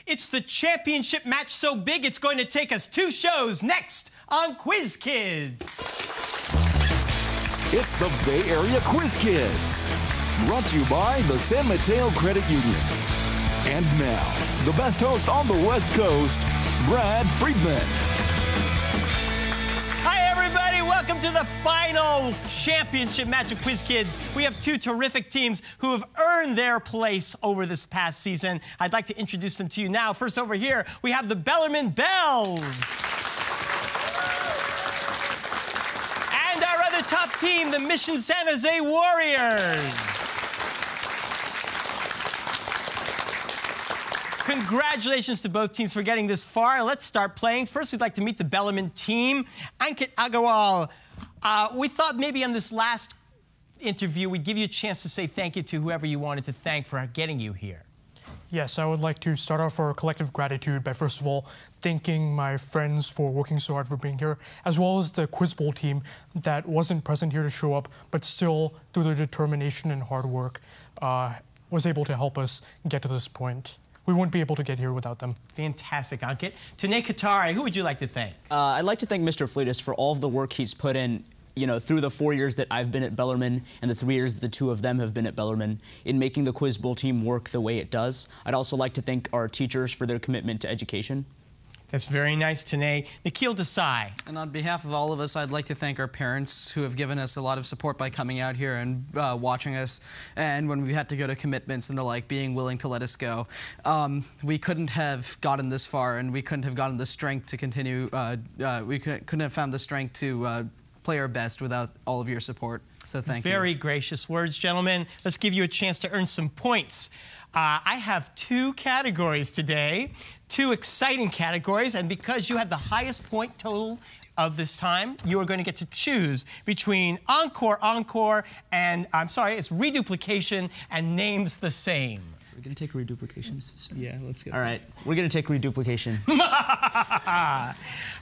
It's the championship match so big it's going to take us 2 shows next on Quiz Kids. It's the Bay Area Quiz Kids, brought to you by the San Mateo Credit Union. And now, the best host on the West Coast, Brad Friedman. Hi, everybody. Welcome to the final championship match of Quiz Kids. We have 2 terrific teams who have earned their place over this past season. I'd like to introduce them to you now. First, over here, we have the Bellarmine Bells. And our other top team, the Mission San Jose Warriors. Congratulations to both teams for getting this far. Let's start playing. First, we'd like to meet the Bellarmine team. Ankit Agarwal, we thought maybe on this last interview we'd give you a chance to say thank you to whoever you wanted to thank for getting you here. Yes, I would like to start off our collective gratitude by, first of all, thanking my friends for working so hard for being here, as well as the Quiz Bowl team that wasn't present here to show up, but still, through their determination and hard work, was able to help us get to this point. We wouldn't be able to get here without them. Fantastic, Ankit. Tanay Katari, who would you like to thank? I'd like to thank Mr. Fleitas for all of the work he's put in, through the 4 years that I've been at Bellarmine and the 3 years that the 2 of them have been at Bellarmine in making the Quiz Bowl team work the way it does. I'd also like to thank our teachers for their commitment to education. That's very nice, Tanay. Nikhil Desai. And on behalf of all of us, I'd like to thank our parents who have given us a lot of support by coming out here and watching us. And when we had to go to commitments and the like, being willing to let us go. We couldn't have gotten this far, and we couldn't have gotten the strength to continue. We couldn't have found the strength to play our best without all of your support. So thank you. Very gracious words, gentlemen. Let's give you a chance to earn some points. I have 2 categories today, 2 exciting categories, and because you had the highest point total of this time, you are going to get to choose between Encore, and, I'm sorry, it's Reduplication and Names the Same. We're going to take reduplication? Yeah, let's go. All right, we're going to take reduplication.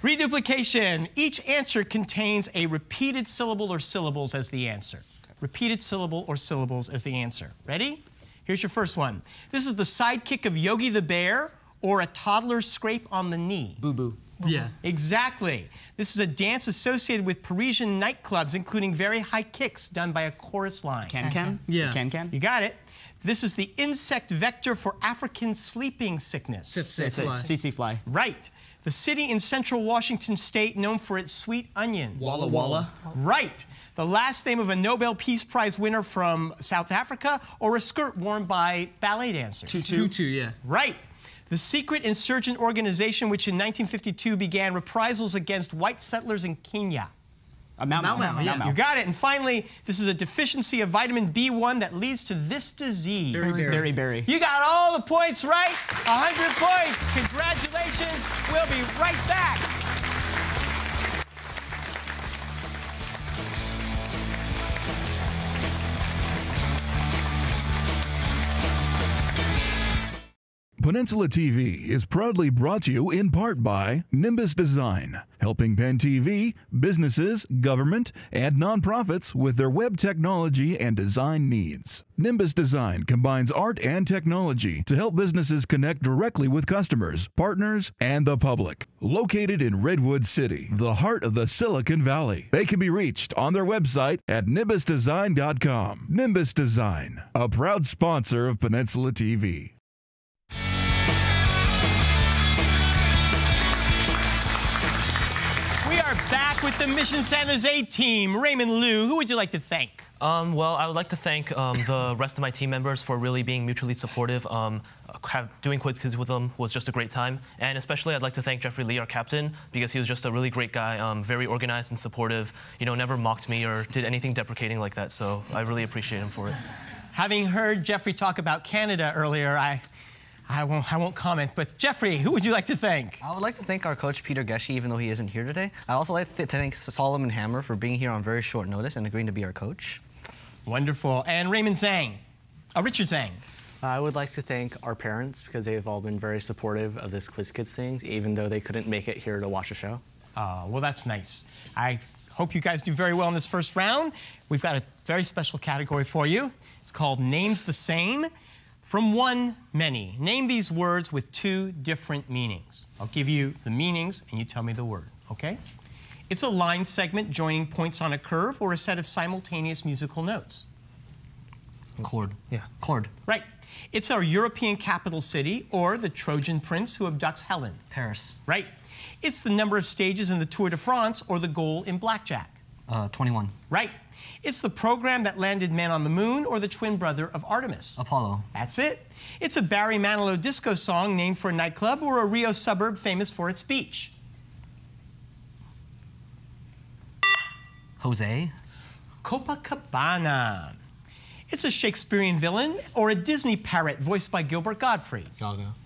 Reduplication. Each answer contains a repeated syllable or syllables as the answer. Repeated syllable or syllables as the answer. Ready? Here's your first one. This is the sidekick of Yogi the Bear or a toddler's scrape on the knee. Boo-boo. Yeah. Exactly. This is a dance associated with Parisian nightclubs, including very high kicks done by a chorus line. Can-can? Yeah. Can-can? You got it. This is the insect vector for African sleeping sickness. Tsetse fly. Right. The city in central Washington state known for its sweet onion. Walla Walla. Right. The last name of a Nobel Peace Prize winner from South Africa, or a skirt worn by ballet dancers. Tutu, yeah. Right. The secret insurgent organization which in 1952 began reprisals against white settlers in Kenya. Mau Mau. Yeah. You got it. And finally, this is a deficiency of vitamin B1 that leads to this disease. Beriberi. You got all the points right. 100 points. Congratulations. We'll be right back. Peninsula TV is proudly brought to you in part by Nimbus Design, helping Penn TV, businesses, government, and nonprofits with their web technology and design needs. Nimbus Design combines art and technology to help businesses connect directly with customers, partners, and the public. Located in Redwood City, the heart of the Silicon Valley. They can be reached on their website at nimbusdesign.com. Nimbus Design, a proud sponsor of Peninsula TV. Back with the Mission San Jose team. Raymond Liu, who would you like to thank? Well, I would like to thank the rest of my team members for really being mutually supportive. Doing Quiz Kids with them was just a great time. And especially I'd like to thank Jeffrey Lee, our captain, because he was just a really great guy, very organized and supportive, never mocked me or did anything deprecating like that. So I really appreciate him for it. Having heard Jeffrey talk about Canada earlier, I won't comment, but Jeffrey, who would you like to thank? I would like to thank our coach, Peter Gesche, even though he isn't here today. I'd also like to thank Solomon Hammer for being here on very short notice and agreeing to be our coach. Wonderful. And Raymond Zhang. Richard Zhang. I would like to thank our parents because they've all been very supportive of this Quiz Kids things, even though they couldn't make it here to watch the show. Well, that's nice. I hope you guys do very well in this first round. We've got a very special category for you. It's called Names the Same. From one, many. Name these words with two different meanings. I'll give you the meanings and you tell me the word, okay? It's a line segment joining points on a curve or a set of simultaneous musical notes. Chord. Yeah. Chord. Right. It's our European capital city or the Trojan prince who abducts Helen. Paris. Right. It's the number of stages in the Tour de France or the goal in blackjack. 21. Right. It's the program that landed man on the moon or the twin brother of Artemis. Apollo. That's it. It's a Barry Manilow disco song named for a nightclub or a Rio suburb famous for its beach. Jose. Copacabana. It's a Shakespearean villain or a Disney parrot voiced by Gilbert Gottfried.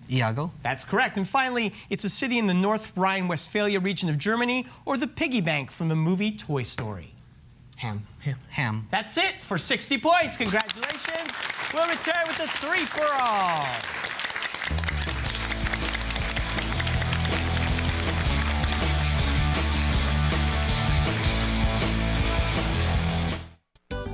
Iago. That's correct. And finally, it's a city in the North Rhine-Westphalia region of Germany or the piggy bank from the movie Toy Story. Ham. Ham. That's it for 60 points. Congratulations. We'll return with the three-for-all.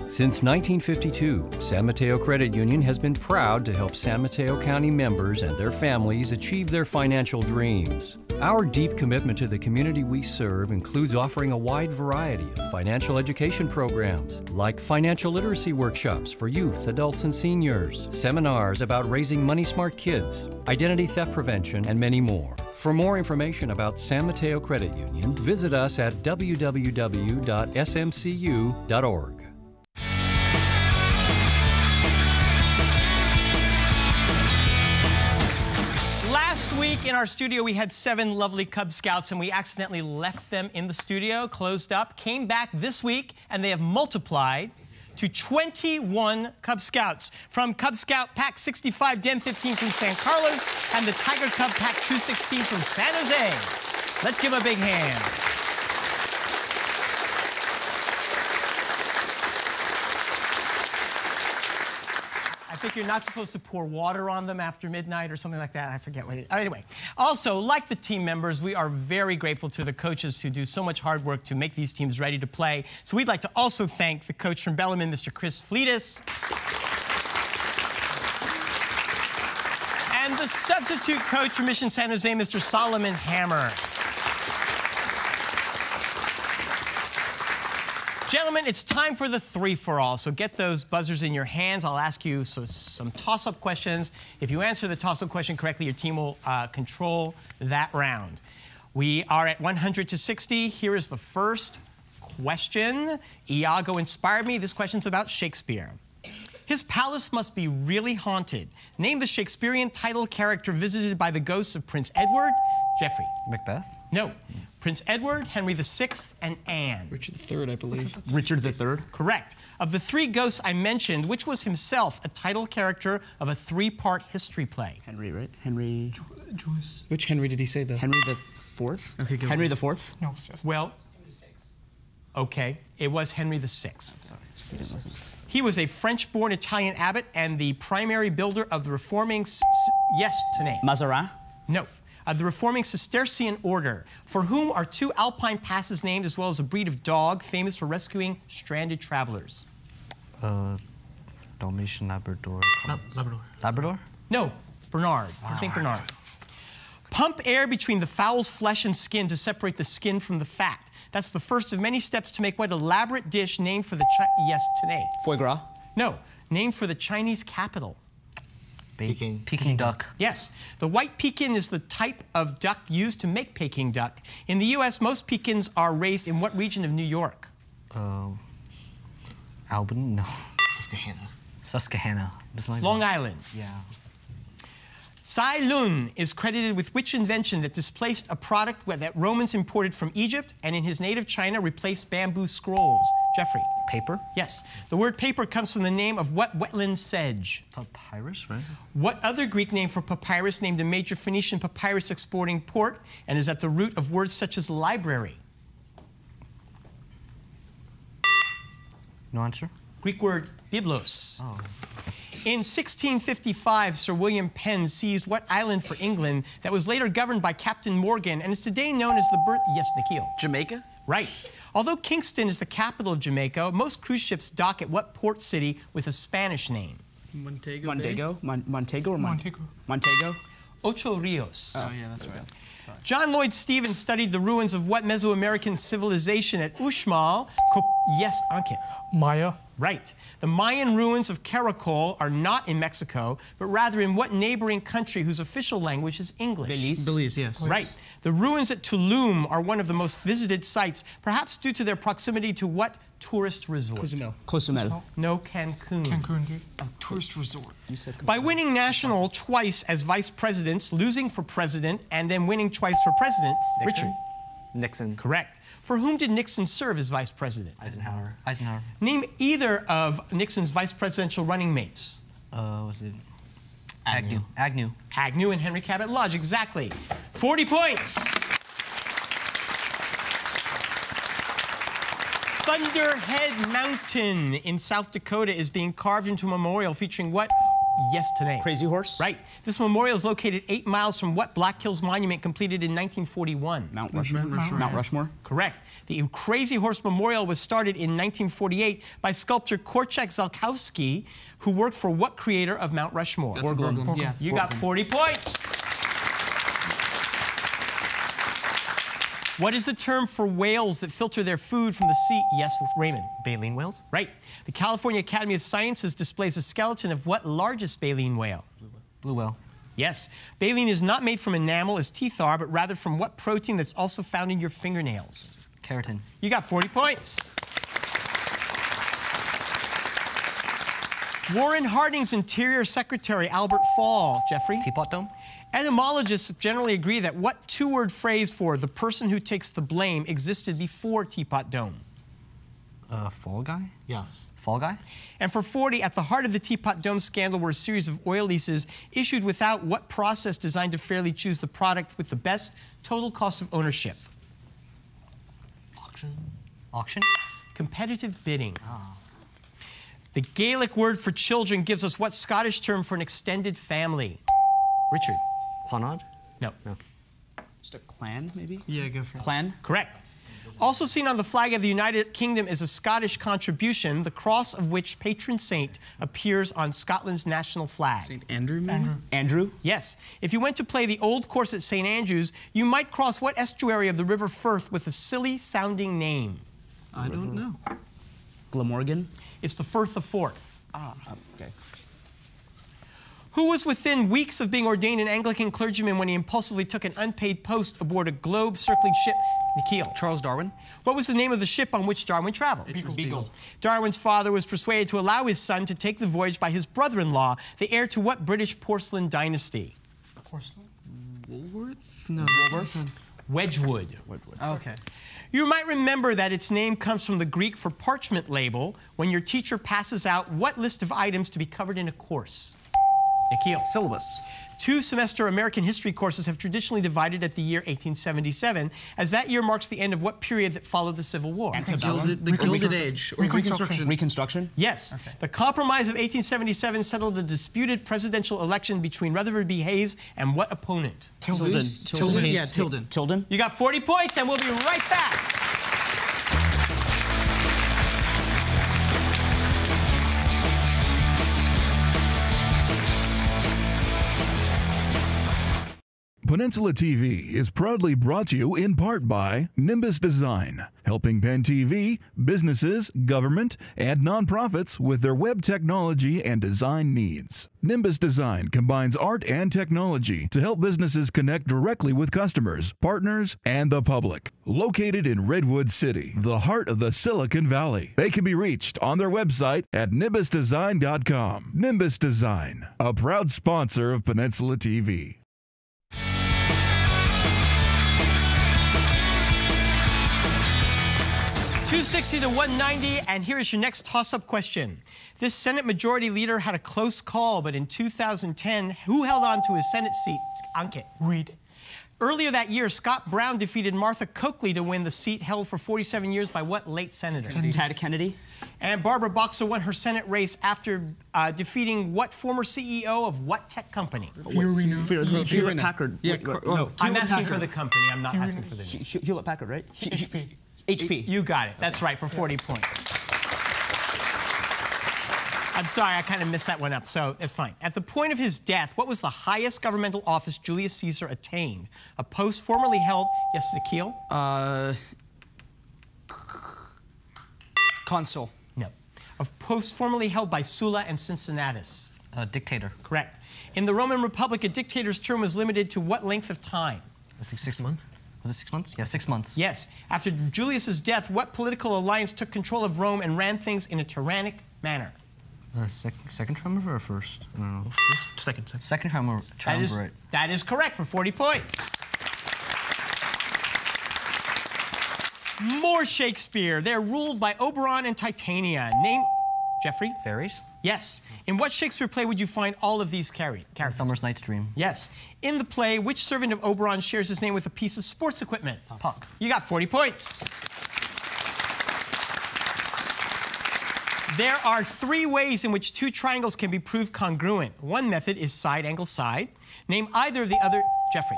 Since 1952, San Mateo Credit Union has been proud to help San Mateo County members and their families achieve their financial dreams. Our deep commitment to the community we serve includes offering a wide variety of financial education programs, like financial literacy workshops for youth, adults, and seniors, seminars about raising money-smart kids, identity theft prevention, and many more. For more information about San Mateo Credit Union, visit us at www.smcu.org. Last week in our studio, we had 7 lovely Cub Scouts, and we accidentally left them in the studio, closed up, came back this week, and they have multiplied to 21 Cub Scouts from Cub Scout Pack 65 Den 15 from San Carlos and the Tiger Cub Pack 216 from San Jose. Let's give them a big hand. I think you're not supposed to pour water on them after midnight or something like that. I forget what it is. Anyway, also, like the team members, we are very grateful to the coaches who do so much hard work to make these teams ready to play. So we'd like to also thank the coach from Bellarmine, Mr. Chris Fleetus, and the substitute coach from Mission San Jose, Mr. Solomon Hammer. Gentlemen, it's time for the three-for-all, so get those buzzers in your hands. I'll ask you some toss-up questions. If you answer the toss-up question correctly, your team will control that round. We are at 100 to 60. Here is the first question. Iago inspired me. This question's about Shakespeare. His palace must be really haunted. Name the Shakespearean title character visited by the ghosts of Prince Edward. Jeffrey. Macbeth? No. Prince Edward, Henry VI, and Anne. Richard III, I believe. Richard III? Correct. Of the 3 ghosts I mentioned, which was himself a title character of a 3-part history play? Henry, right? Henry... Joyce. Which Henry did he say, though? Henry the Fourth? Okay, go Henry on. the Fourth? No, 5th. Well, okay, it was Henry VI. Sorry, he didn't listen. He was a French-born Italian abbot and the primary builder of the reforming... yes, to name. Mazarin? No. Of the reforming Cistercian order, for whom are 2 alpine passes named, as well as a breed of dog famous for rescuing stranded travelers. Dalmatian Labrador. Labrador. Labrador? No, Bernard, St. Bernard. Pump air between the fowl's flesh and skin to separate the skin from the fat. That's the first of many steps to make what elaborate dish named for the yes, to name. Foie gras? No, named for the Chinese capital. Peking duck. Yes, the white Pekin is the type of duck used to make Peking duck. In the U.S., most Pekins are raised in what region of New York? Albany? No. Susquehanna. Susquehanna. Long Island. Yeah. Cai Lun is credited with which invention that displaced a product that Romans imported from Egypt and in his native China replaced bamboo scrolls? Jeffrey. Paper? Yes. The word paper comes from the name of what wetland sedge? Papyrus, right? What other Greek name for papyrus named a major Phoenician papyrus exporting port and is at the root of words such as library? No answer? Greek word biblos. Oh. In 1655, Sir William Penn seized what island for England that was later governed by Captain Morgan and is today known as the birth... Yes, Nikhil. Jamaica? Right. Although Kingston is the capital of Jamaica, most cruise ships dock at what port city with a Spanish name? Montego. Montego or Montego. Montego? Ocho Rios. Oh, yeah, that's right. Sorry. John Lloyd Stevens studied the ruins of what Mesoamerican civilization at Uxmal? Yes, Ankit. Maya. Right. The Mayan ruins of Caracol are not in Mexico, but rather in what neighboring country whose official language is English? Belize, yes. Right. The ruins at Tulum are one of the most visited sites, perhaps due to their proximity to what tourist resort? Cozumel. No, Cancun. Cancun, dude. Tourist resort. By winning national twice as vice presidents, losing for president, and then winning twice for president, Nixon? Richard. Nixon. Correct. For whom did Nixon serve as vice president? Eisenhower. Eisenhower. Name either of Nixon's vice presidential running mates. Was it Agnew? Agnew. Agnew and Henry Cabot Lodge, exactly. 40 points. Thunderhead Mountain in South Dakota is being carved into a memorial featuring what? Yes, today. Crazy Horse? Right. This memorial is located 8 miles from what Black Hills Monument completed in 1941? Mount Rushmore. Mount Rushmore? Correct. The Crazy Horse Memorial was started in 1948 by sculptor Korczak Zalkowski, who worked for what creator of Mount Rushmore? Borglum. Yeah. You got 40 points. What is the term for whales that filter their food from the sea? Yes, Raymond. Baleen whales? Right. The California Academy of Sciences displays a skeleton of what largest baleen whale? Blue whale. Yes. Baleen is not made from enamel as teeth are, but rather from what protein that's also found in your fingernails? Keratin. You got 40 points. Warren Harding's Interior Secretary, Albert Fall, Jeffrey. Teapot Dome. Etymologists generally agree that what two-word phrase for the person who takes the blame existed before Teapot Dome? Fall Guy? Yes. Fall Guy? And for 40, at the heart of the Teapot Dome scandal were a series of oil leases issued without what process designed to fairly choose the product with the best total cost of ownership? Auction? Competitive bidding. The Gaelic word for children gives us what Scottish term for an extended family? Richard. Clonard? No. Just a clan, maybe? Yeah, go for it. Clan? Correct. Also seen on the flag of the United Kingdom is a Scottish contribution, the cross of which patron saint appears on Scotland's national flag. St. Andrew, maybe? Andrew? Yes. If you went to play the old course at St. Andrews, you might cross what estuary of the River Firth with a silly-sounding name? I don't know. Glamorgan? It's the Firth of Forth. Okay. Who was within weeks of being ordained an Anglican clergyman when he impulsively took an unpaid post aboard a globe-circling ship? Nikhil. Charles Darwin? What was the name of the ship on which Darwin traveled? Beagle. Darwin's father was persuaded to allow his son to take the voyage by his brother-in-law, the heir to what British porcelain dynasty? Porcelain? Woolworth? No. Woolworth? Wedgwood. Okay. You might remember that its name comes from the Greek for parchment label when your teacher passes out what list of items to be covered in a course? Nikhil. Syllabus. 2-semester American history courses have traditionally divided at the year 1877, as that year marks the end of what period that followed the Civil War? The Gilded Age. Or Reconstruction. Reconstruction? Yes. Okay. The Compromise of 1877 settled the disputed presidential election between Rutherford B. Hayes and what opponent? Tilden. Yeah, Tilden. Tilden? You got 40 points, and we'll be right back. Peninsula TV is proudly brought to you in part by Nimbus Design, helping Penn TV, businesses, government, and nonprofits with their web technology and design needs. Nimbus Design combines art and technology to help businesses connect directly with customers, partners, and the public. Located in Redwood City, the heart of the Silicon Valley. They can be reached on their website at nimbusdesign.com. Nimbus Design, a proud sponsor of Peninsula TV. 260 to 190, and here is your next toss-up question. This Senate Majority Leader had a close call, but in 2010, who held on to his Senate seat? Ankit. Reed. Earlier that year, Scott Brown defeated Martha Coakley to win the seat held for 47 years by what late senator? Tad Kennedy. And Barbara Boxer won her Senate race after defeating what former CEO of what tech company? Hewlett Packard. Yeah, No, I'm asking for the company. I'm not asking for the name. Hewlett Packard, right? HP. You got it. That's right, for 40 points. I'm sorry, I kind of messed that one up, so it's fine. At the point of his death, what was the highest governmental office Julius Caesar attained? A post formerly held... Yes, Nikhil? Consul. No. A post formerly held by Sulla and Cincinnatus. Dictator. Correct. In the Roman Republic, a dictator's term was limited to what length of time? I think 6 months. Was it 6 months? Yeah, 6 months. Yes. After Julius's death, what political alliance took control of Rome and ran things in a tyrannic manner? Second triumvirate or first? I don't know. Second. Second triumvirate. That is correct for 40 points. More Shakespeare. They're ruled by Oberon and Titania. Name... Jeffrey? Fairies? Yes. In what Shakespeare play would you find all of these characters? Summer's Night's Dream. Yes. In the play, which servant of Oberon shares his name with a piece of sports equipment? Puck. You got 40 points. There are 3 ways in which 2 triangles can be proved congruent. One method is side angle side. Name either of the other... Jeffrey?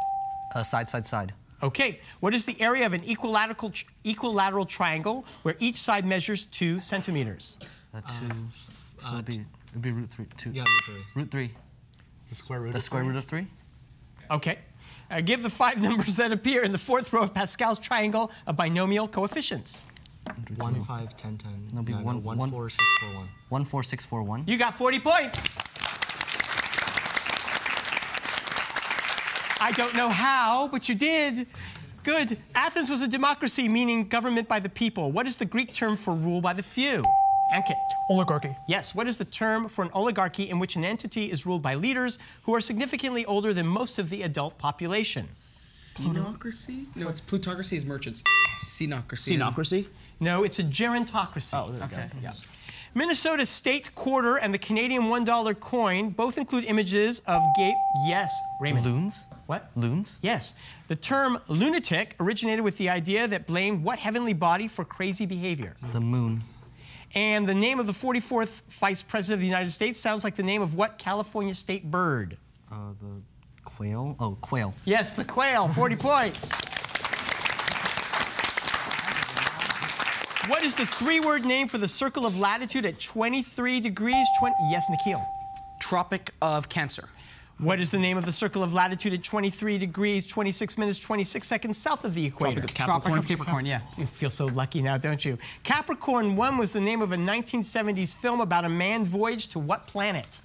Side, side, side. Okay. What is the area of an equilateral triangle where each side measures 2 centimeters? 2. So it'd be root 3. 2. Yeah, root 3. The square root. The square root of 3. Okay. Give the 5 numbers that appear in the 4th row of Pascal's triangle of binomial coefficients. 1, 5, 10, 10. No, be 1, 1, 4, 6, 4, 1. 1, 4, 6, 4, 1. You got 40 points. I don't know how, but you did. Good. Athens was a democracy, meaning government by the people. What is the Greek term for rule by the few? Ankit. Oligarchy. Yes. What is the term for an oligarchy in which an entity is ruled by leaders who are significantly older than most of the adult population? Cenocracy? No, it's plutocracy is merchants. Cenocracy. Cenocracy? No, it's a gerontocracy. Oh, okay. Yeah. Minnesota's state quarter and the Canadian $1 coin both include images of gay... Yes, Raymond. Loons? What? Loons? Yes. The term lunatic originated with the idea that blamed what heavenly body for crazy behavior? The moon. And the name of the 44th Vice President of the United States sounds like the name of what California state bird? The quail? Oh, quail. Yes, the quail. 40 points. What is the 3-word name for the circle of latitude at 23 degrees 20... Yes, Nikhil. Tropic of Cancer. What is the name of the circle of latitude at 23 degrees, 26 minutes, 26 seconds south of the equator? Tropic of Capricorn, yeah. You feel so lucky now, don't you? Capricorn 1 was the name of a 1970s film about a manned voyage to what planet?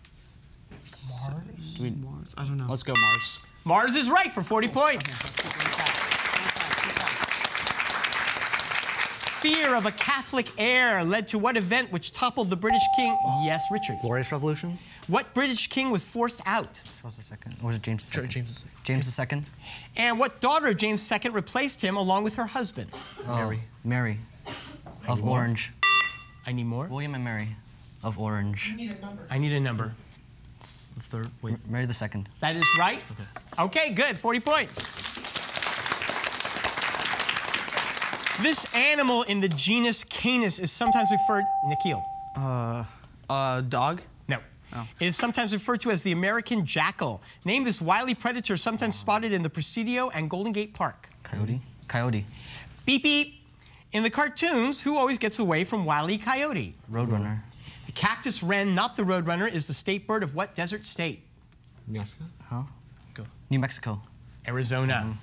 Mars? I don't know. Let's go Mars. Mars is right for 40 points. Fear of a Catholic heir led to what event which toppled the British king? Yes, Richard. Glorious Revolution? What British king was forced out? Charles II. Or was it James II? James II. James II. And what daughter of James II replaced him along with her husband? Mary. Of Orange. I need more. William and Mary of Orange. I need a number. It's the 3rd. Wait. Mary II. That is right. Okay, good. 40 points. This animal in the genus Canis is sometimes referred... Nikhil. Dog? No. Oh. It is sometimes referred to as the American jackal. Name this wily predator sometimes spotted in the Presidio and Golden Gate Park. Coyote. Coyote. Beep, beep. In the cartoons, who always gets away from Wile E. Coyote? Roadrunner. The cactus wren, not the roadrunner, is the state bird of what desert state? Alaska? Huh? Go. New Mexico. Arizona.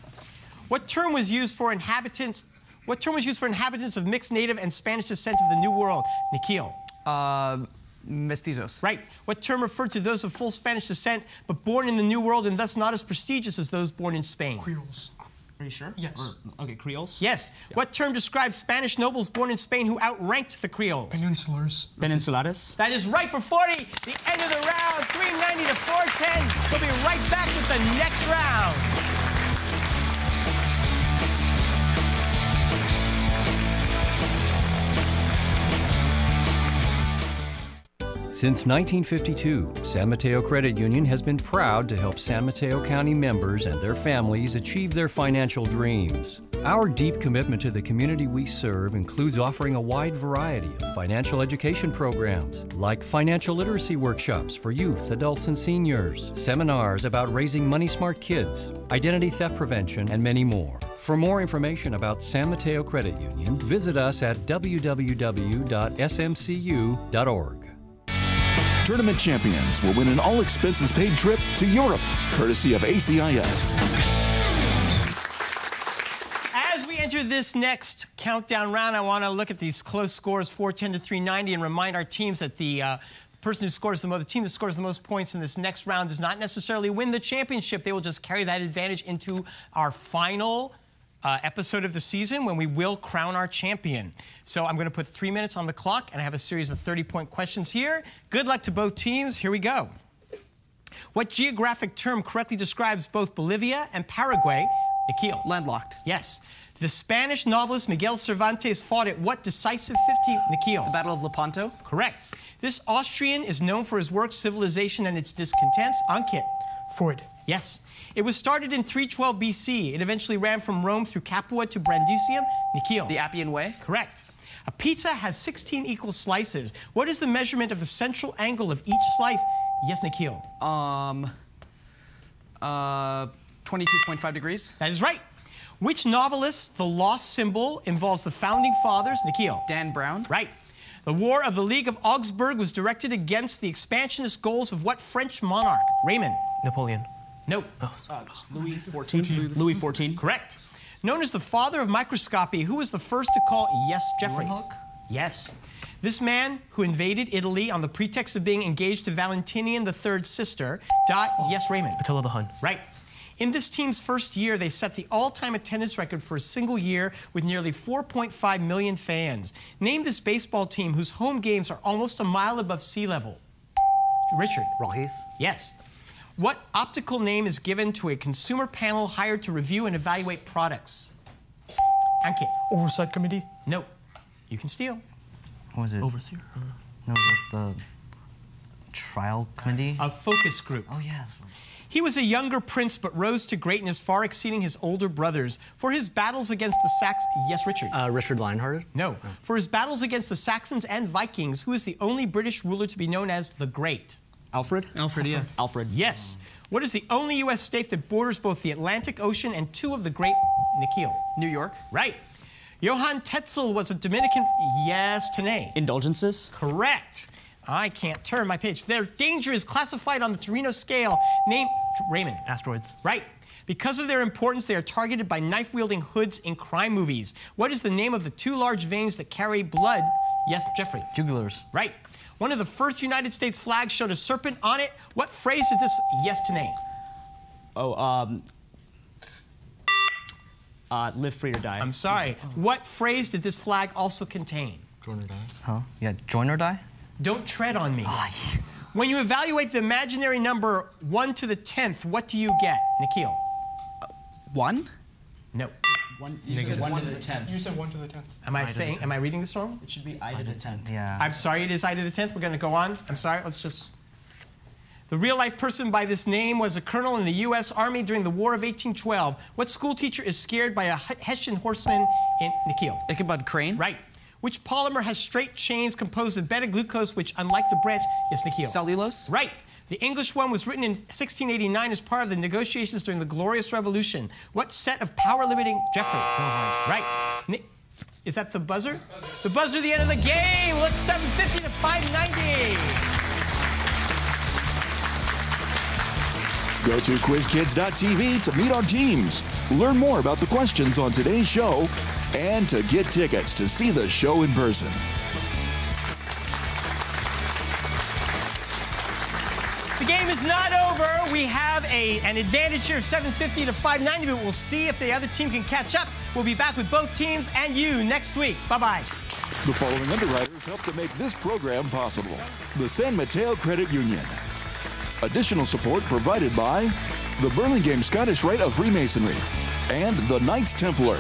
What term was used for inhabitants... What term was used for inhabitants of mixed native and Spanish descent of the New World? Nikhil. Mestizos. Right. What term referred to those of full Spanish descent but born in the New World and thus not as prestigious as those born in Spain? Creoles. Are you sure? Yes. Okay, Creoles? Yes. Yeah. What term describes Spanish nobles born in Spain who outranked the Creoles? Peninsulars. Peninsulares? That is right for 40. The end of the round, 390 to 410. We'll be right back with the next round. Since 1952, San Mateo Credit Union has been proud to help San Mateo County members and their families achieve their financial dreams. Our deep commitment to the community we serve includes offering a wide variety of financial education programs, like financial literacy workshops for youth, adults, and seniors, seminars about raising money-smart kids, identity theft prevention, and many more. For more information about San Mateo Credit Union, visit us at www.smcu.org. Tournament champions will win an all-expenses-paid trip to Europe, courtesy of ACIS. As we enter this next countdown round, I want to look at these close scores, 410 to 390, and remind our teams that the person who scores the team that scores the most points in this next round does not necessarily win the championship. They will just carry that advantage into our final episode of the season when we will crown our champion. So I'm going to put 3 minutes on the clock, and I have a series of 30-point questions here. Good luck to both teams. Here we go. What geographic term correctly describes both Bolivia and Paraguay? Nikhil. Landlocked. Yes. The Spanish novelist Miguel Cervantes fought at what decisive 15? Nikhil. The Battle of Lepanto. Correct. This Austrian is known for his work Civilization and Its Discontents. Ankit. Freud. Yes. It was started in 312 BC. It eventually ran from Rome through Capua to Brandisium. Nikhil. The Appian Way. Correct. A pizza has 16 equal slices. What is the measurement of the central angle of each slice? Yes, Nikhil. 22.5 degrees. That is right. Which novelist, The Lost Symbol, involves the Founding Fathers? Nikhil. Dan Brown. Right. The War of the League of Augsburg was directed against the expansionist goals of what French monarch? Raymond. Napoleon. Nope. Louis XIV. Louis XIV. Correct. Known as the father of microscopy, who was the first to call yes, Jeffrey? Leeuwenhoek? Yes. This man who invaded Italy on the pretext of being engaged to Valentinian III's sister died. Yes, Raymond. Attila the Hun. Right. In this team's first year, they set the all-time attendance record for a single year with nearly 4.5 million fans. Name this baseball team whose home games are almost a mile above sea level. Richard. Rockies. Yes. What optical name is given to a consumer panel hired to review and evaluate products? Ankit. Oversight Committee. Nope. You can steal. What was it? Overseer. No, it was like the trial committee. A focus group. Oh, yes. He was a younger prince, but rose to greatness far exceeding his older brothers. For his battles against the Saxons... Yes, Richard. Richard Lionhearted. No. For his battles against the Saxons and Vikings, who is the only British ruler to be known as the Great? Alfred? Alfred, yeah. Alfred. Yes. What is the only U.S. state that borders both the Atlantic Ocean and two of the great... Nikhil. New York. Right. Johann Tetzel was a Dominican... Yes, Tanay. Indulgences? Correct. I can't turn my page. Their danger is classified on the Torino scale. Name... Raymond. Asteroids. Right. Because of their importance, they are targeted by knife-wielding hoods in crime movies. What is the name of the two large veins that carry blood? Yes, Jeffrey. Jugulars. Right. One of the first United States flags showed a serpent on it. What phrase did this... Yes, to name. Oh, live free or die. I'm sorry. What phrase did this flag also contain? Join or die. Huh? Yeah, join or die? Don't tread on me. When you evaluate the imaginary number 1 to the 10th, what do you get? Nikhil. 1? No. You said 1 to the 10th. You said 1 to the 10th. Am I reading this wrong? It should be I to the 10th. Yeah. I'm sorry, it is I to the 10th. We're going to go on. I'm sorry, let's just... The real-life person by this name was a colonel in the U.S. Army during the War of 1812. What school teacher is scared by a Hessian horseman in... Nikhil. Ichabod Crane. Right. Which polymer has straight chains composed of beta-glucose, which, unlike the branch... Yes, Nikhil. Cellulose. Right. The English one was written in 1689 as part of the negotiations during the Glorious Revolution. What set of power-limiting... Jeffrey. Bill of Rights. Right. Is that the buzzer? The buzzer, the end of the game. Look, 750 to 590. Go to quizkids.tv to meet our teams, learn more about the questions on today's show, and to get tickets to see the show in person. The game is not over. We have an advantage here of 750 to 590, but we'll see if the other team can catch up. We'll be back with both teams and you next week. Bye-bye. The following underwriters help to make this program possible. The San Mateo Credit Union. Additional support provided by the Burlingame Scottish Rite of Freemasonry and the Knights Templar.